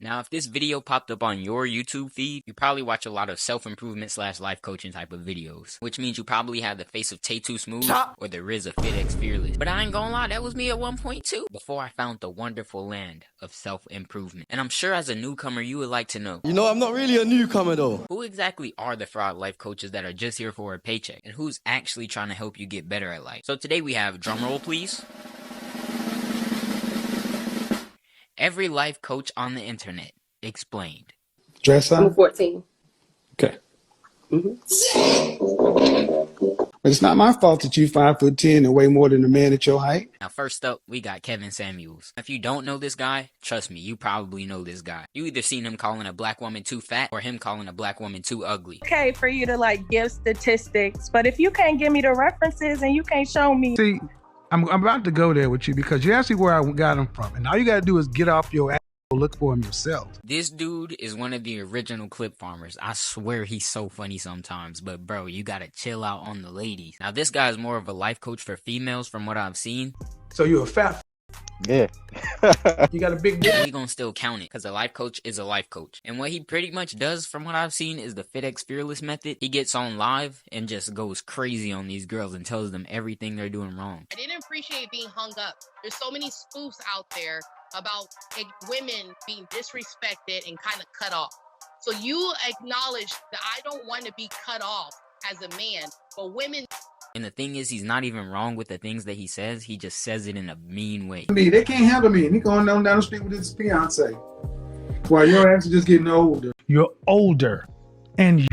Now, if this video popped up on your YouTube feed, you probably watch a lot of self-improvement / life coaching type of videos, which means you probably have the face of Tate Too Smooth or the Riz of FitX Fearless. But I ain't gonna lie, that was me at one point too, before I found the wonderful land of self-improvement. And I'm sure as a newcomer, you would like to know, you know, I'm not really a newcomer though. Who exactly are the fraud life coaches that are just here for a paycheck? And who's actually trying to help you get better at life? So today we have, drumroll please, every life coach on the internet explained. Dress up? I'm 14. Okay. But it's not my fault that you 5'10" and weigh more than a man at your height. Now first up, we got Kevin Samuels. If you don't know this guy, trust me, you probably know this guy. You either seen him calling a black woman too fat or him calling a black woman too ugly. Okay for you to like give statistics, but if you can't give me the references and you can't show me. See, I'm about to go there with you because you asked me where I got him from. And all you got to do is get off your ass and look for him yourself. This dude is one of the original clip farmers. I swear he's so funny sometimes, but bro, you gotta chill out on the ladies. Now this guy is more of a life coach for females from what I've seen. So you're a fat. Yeah. You got a big dick. We gonna still count it because a life coach is a life coach. And what he pretty much does from what I've seen is the FitX Fearless method. He gets on live and just goes crazy on these girls and tells them everything they're doing wrong. I didn't appreciate being hung up. There's so many spoofs out there about women being disrespected and kind of cut off. So you acknowledge that I don't want to be cut off as a man, but women. And the thing is, he's not even wrong with the things that he says. He just says it in a mean way. They can't handle me. And he going down the street with his fiance. While your ass is just getting older. You're older. And used.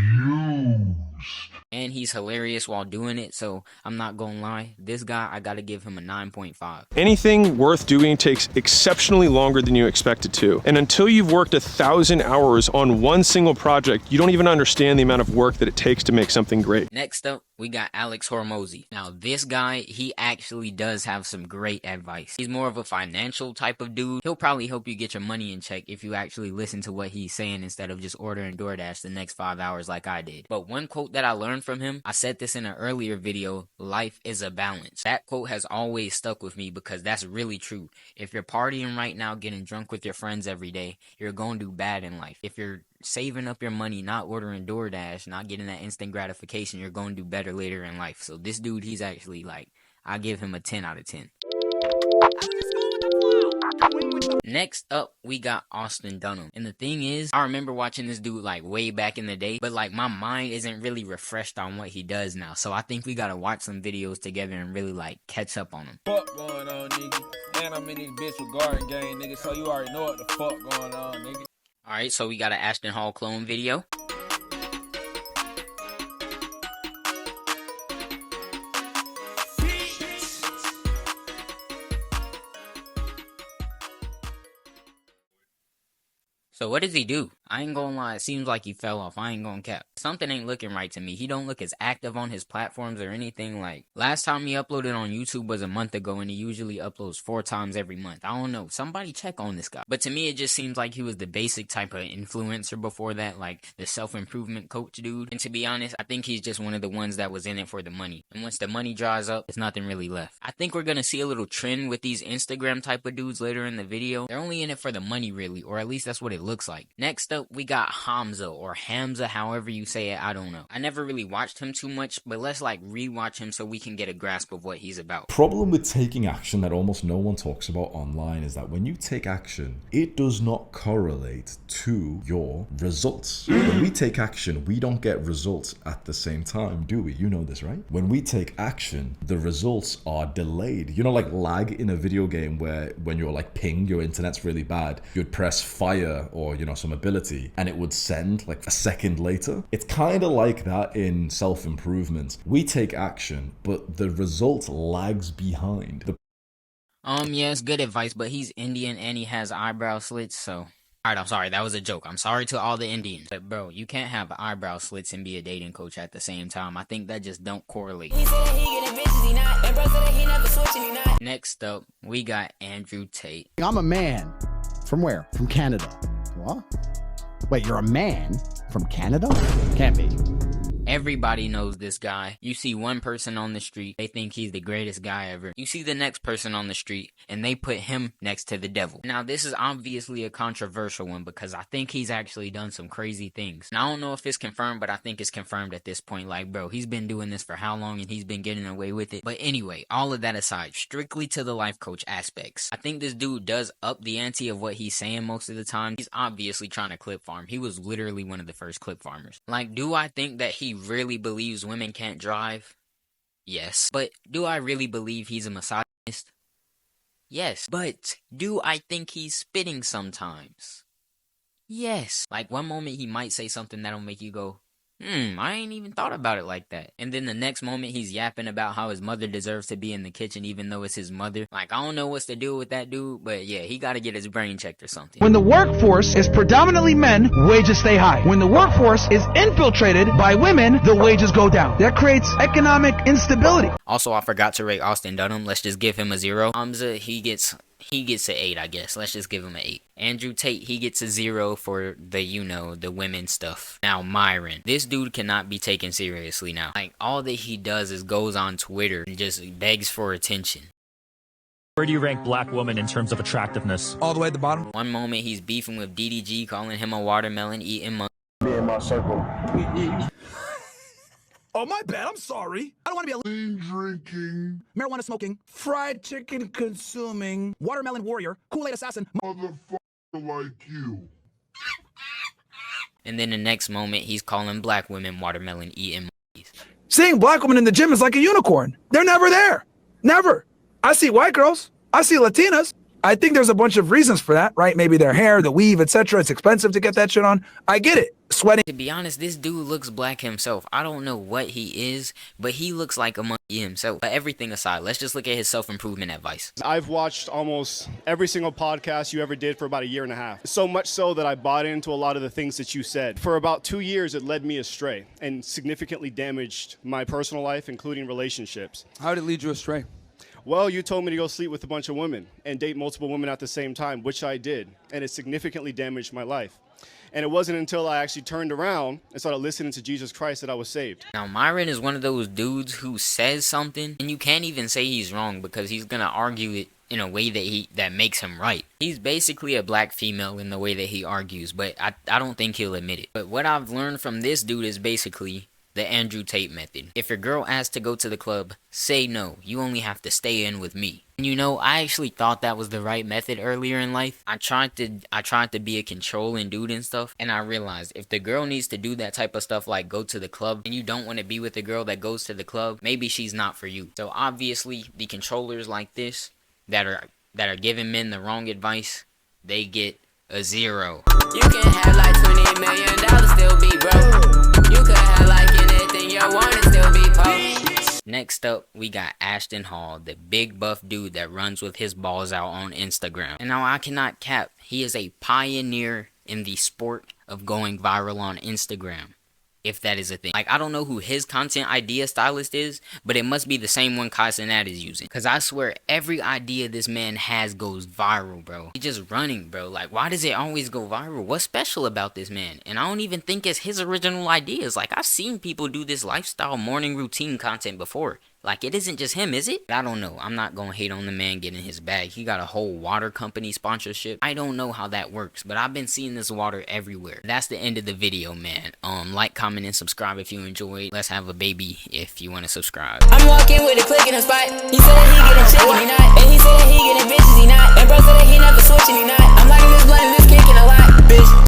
And he's hilarious while doing it, so I'm not gonna lie. This guy, I gotta give him a 9.5. Anything worth doing takes exceptionally longer than you expect it to. And until you've worked 1,000 hours on one single project, you don't even understand the amount of work that it takes to make something great. Next up, we got Alex Hormozi. Now, this guy, he actually does have some great advice. He's more of a financial type of dude. He'll probably help you get your money in check if you actually listen to what he's saying instead of just ordering DoorDash the next 5 hours like I did. But one quote that I learned from him, I said this in an earlier video, life is a balance. That quote has always stuck with me because that's really true. If you're partying right now, getting drunk with your friends every day, you're going to do bad in life. If you're saving up your money, not ordering DoorDash, not getting that instant gratification, you're going to do better later in life. So this dude, he's actually like, I give him a 10 out of 10. Next up, we got Austin Dunham. And the thing is, I remember watching this dude like way back in the day, but like my mind isn't really refreshed on what he does now. So I think we gotta watch some videos together and really like catch up on him. Fuck going on, nigga? Man, I'm in this bitch with Garden Gang, nigga, so you already know what the fuck going on, nigga. Alright, so we got an Ashton Hall clone video. So what does he do? I ain't gonna lie, it seems like he fell off. I ain't gonna cap. Something ain't looking right to me. He don't look as active on his platforms or anything. Like, last time he uploaded on YouTube was a month ago, and he usually uploads 4 times every month. I don't know. Somebody check on this guy. But to me, it just seems like he was the basic type of influencer before that, like the self-improvement coach dude. And to be honest, I think he's just one of the ones that was in it for the money. And once the money dries up, there's nothing really left. I think we're gonna see a little trend with these Instagram type of dudes later in the video. They're only in it for the money, really, or at least that's what it looks like. Next up, we got Hamza, or Hamza, however you say it, I don't know. I never really watched him too much, but let's like rewatch him so we can get a grasp of what he's about. Problem with taking action that almost no one talks about online is that when you take action, it does not correlate to your results. When we take action, we don't get results at the same time, do we? You know this, right? When we take action, the results are delayed. You know, like lag in a video game where when you're like ping, your internet's really bad, you'd press fire or, you know, some ability and it would send like a second later. It's kind of like that in self-improvement. We take action, but the result lags behind. Yes, good advice, but he's Indian and he has eyebrow slits, so... Alright, I'm sorry, that was a joke. I'm sorry to all the Indians. But bro, you can't have eyebrow slits and be a dating coach at the same time. I think that just don't correlate. Next up, we got Andrew Tate. I'm a man. From where? From Canada. What? Wait, you're a man from Canada? Can't be. Everybody knows this guy. You see one person on the street, they think he's the greatest guy ever. You see the next person on the street, and they put him next to the devil. Now, this is obviously a controversial one because I think he's actually done some crazy things. Now, I don't know if it's confirmed, but I think it's confirmed at this point. Like, bro, he's been doing this for how long and he's been getting away with it? But anyway, all of that aside, strictly to the life coach aspects, I think this dude does up the ante of what he's saying most of the time. He's obviously trying to clip farm. He was literally one of the first clip farmers. Like, do I think that he really believes women can't drive? Yes. But do I really believe he's a misogynist? Yes. But do I think he's spitting sometimes? Yes. Like, one moment he might say something that'll make you go, I ain't even thought about it like that. And then the next moment he's yapping about how his mother deserves to be in the kitchen even though it's his mother. Like, I don't know what's to do with that dude, but yeah, he gotta get his brain checked or something. When the workforce is predominantly men, wages stay high. When the workforce is infiltrated by women, the wages go down. That creates economic instability. Also, I forgot to rate Austin Dunham. Let's just give him a 0. Hamza, he gets an 8, I guess. Let's just give him an 8. Andrew Tate, he gets a 0 for the, the women stuff. Now, Myron. This dude cannot be taken seriously now. Like, all that he does is goes on Twitter and just begs for attention. Where do you rank black women in terms of attractiveness? All the way at the bottom. One moment he's beefing with DDG, calling him a watermelon eating monkey. Be in my circle. Oh, my bad. I'm sorry. I don't want to be a lean drinking, marijuana smoking, fried chicken consuming, watermelon warrior, Kool-Aid assassin, Motherfucker like you. And then the next moment he's calling black women watermelon eating monkeys. Seeing black women in the gym is like a unicorn. They're never there. Never. I see white girls. I see Latinas. I think there's a bunch of reasons for that, right? Maybe their hair, the weave, etc. It's expensive to get that shit on. I get it. Sweating. To be honest, this dude looks black himself. I don't know what he is, but he looks like a monkey himself. But everything aside, let's just look at his self-improvement advice. I've watched almost every single podcast you ever did for about 1.5 years. So much so that I bought into a lot of the things that you said. For about 2 years, it led me astray and significantly damaged my personal life, including relationships. How did it lead you astray? Well, you told me to go sleep with a bunch of women and date multiple women at the same time, which I did, and it significantly damaged my life. And it wasn't until I actually turned around and started listening to Jesus Christ that I was saved. Now, Myron is one of those dudes who says something, and you can't even say he's wrong because he's gonna argue it in a way that makes him right. He's basically a black female in the way that he argues, but I don't think he'll admit it. But what I've learned from this dude is basically the Andrew Tate method. If your girl asks to go to the club, say no. You only have to stay in with me. And you know, I actually thought that was the right method earlier in life. I tried to be a controlling dude and stuff, and I realized if the girl needs to do that type of stuff like go to the club, and you don't want to be with a girl that goes to the club, maybe she's not for you. So obviously, the controllers like this that are giving men the wrong advice, they get a 0. You can have like $20 million, still be broke. You could have like anything you want and still be poor. Next up, we got Ashton Hall, the big buff dude that runs with his balls out on Instagram. And now I cannot cap, he is a pioneer in the sport of going viral on Instagram. If that is a thing. Like, I don't know who his content idea stylist is, but it must be the same one Kai Cenat is using. Because I swear, every idea this man has goes viral, bro. He's just running, bro. Like, why does it always go viral? What's special about this man? And I don't even think it's his original ideas. Like, I've seen people do this lifestyle morning routine content before. Like, it isn't just him, is it? I don't know. I'm not gonna hate on the man getting his bag. He got a whole water company sponsorship. I don't know how that works, but I've been seeing this water everywhere. That's the end of the video, man. Like, comment, and subscribe if you enjoyed. Let's have a baby if you want to subscribe. I'm walking with a click in the spot. He said that he getting chicken, he not. And he said that he getting bitches, he not. And bro said that he never switching, he not. I'm liking this blunt and this kicking a lot. Bitch,